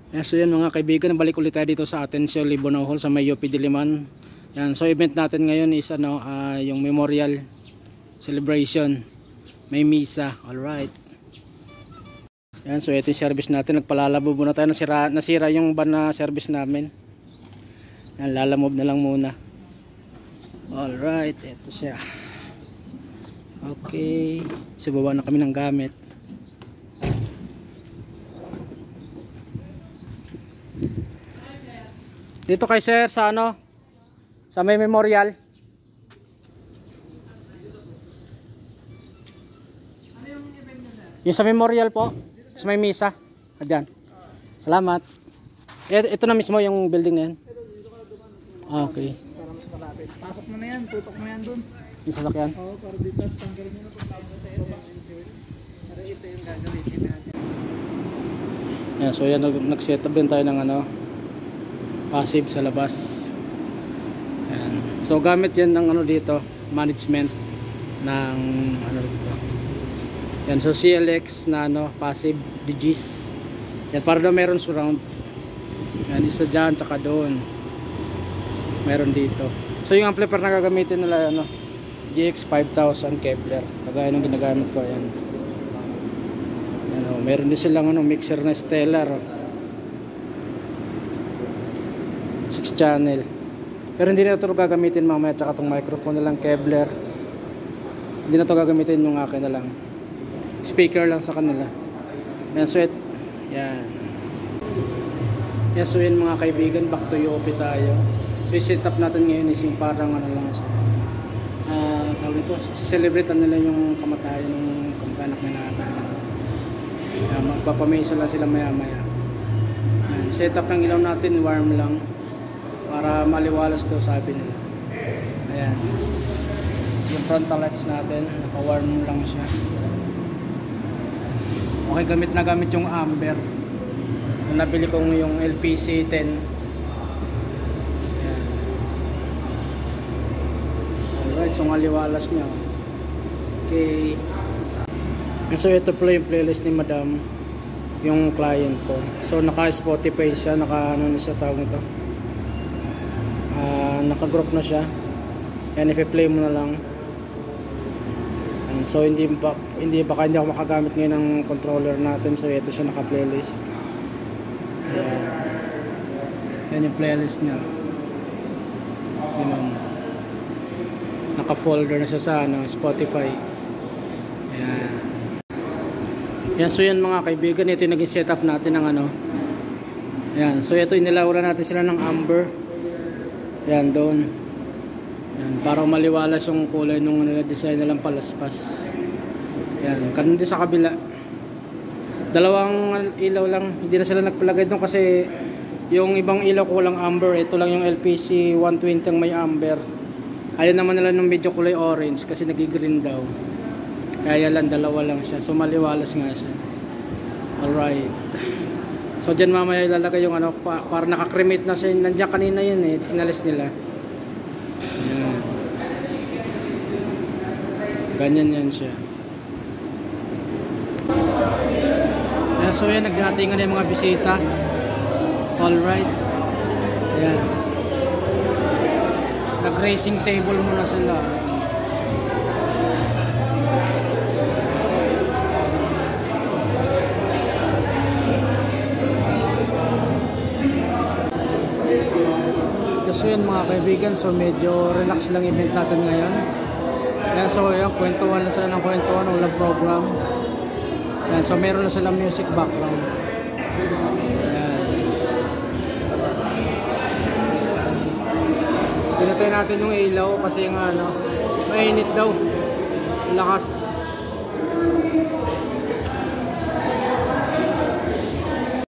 Yan, so yan mga kaibigan, balik ulit tayo dito sa Atencio Libono Hall sa may UP Diliman. Yan, so event natin ngayon is yung memorial celebration. May misa. Alright. Yan, so ito yung service natin. Nagpalalabo muna tayo. Nasira yung van na service namin. Yan, lalamove na lang muna. Alright, ito siya. Okay. So baba na kami ng gamit. Dito kay sir sa sa may memorial. Yung sa memorial po, sa may misa. Diyan. Salamat. Ito na mismo yung building na yan. Okay. Para mas malapit. Pasok mo na yan, tutok mo yan dun. Yung sasakyan? Oo, para dito, tanggalin mo na kung tama sa iyo. Para ito yung gagawin natin. Yan, so yan, nag-set up din tayo ng passive sa labas. Yan. So gamit yan ng dito, management ng dito. Yan, so CLX na passive DGs. Yan, para daw meron surround. Yan, isa dyan, tsaka doon. Meron dito. So yung amplifier na gagamitin nila, GX 5000 Kepler. Kagaya nung ginagamit ko, yan. Yan, meron din silang mixer na Stellar. 6 channel. Pero hindi na ito gagamitin mamaya, tsaka itong microphone na lang Kevlar. Hindi na ito gagamitin, yung akin na lang. Speaker lang sa kanila. Yan, so yan. Yan, so yun mga kaibigan, back to UP tayo. So yung setup natin ngayon is yung parang lang siya. Tawag ito, celebrate nila yung kamatayan ng kamag-anak na natin. Magpapamesa lang sila maya maya. Yan, setup ng ilaw natin, warm lang. Para maliwalas daw, sabi nila. Ayan. Yung frontal lights natin, naka-warm lang siya. Okay, gamit yung amber. Nabili kong yung LPC 10. Ayan. Alright, so maliwalas niya. Okay. So ito pala yung playlist ni Madam, yung client ko. So naka Spotify siya, naka na siya tawag nito. Naka-group na siya. Yan, i-play mo na lang. So baka hindi ako makagamit ngayon ng controller natin. So ito siya, naka-playlist. Yan. Yan yung playlist niya. Yan. Naka-folder na siya sa Spotify. Yan. Yan, so yan mga kaibigan, ito yung naging setup natin ng Yan, so ito inilauran natin sila ng amber. Yan, doon. Yan, para maliwalas yung kulay nung design nilang palaspas. Yan, kanina din sa kabila. Dalawang ilaw lang, hindi na sila nagpalagay doon kasi yung ibang ilaw kulang amber. Ito lang yung LPC 120 ang may amber. Ayaw naman nila nung medyo kulay orange kasi nag-green daw. Kaya lang, dalawa lang siya. So maliwalas nga siya. Alright. So dyan mamaya ilalagay yung para nakakremate na siya. Nandiyan kanina yun inalis nila. Ayan. Ganyan yan siya. Ayan, so yan, naghahatingan na yung mga bisita. Alright. Ayan. Nag-racing table muna sila. So yun mga kaibigan, so medyo relax lang event natin ngayon. Yan, so yan, kwentuhan lang sila ng kwentuhan, walang program. Yan, so meron na silang music background. Yan. Pinatay natin yung ilaw kasi nga mainit daw. Lakas.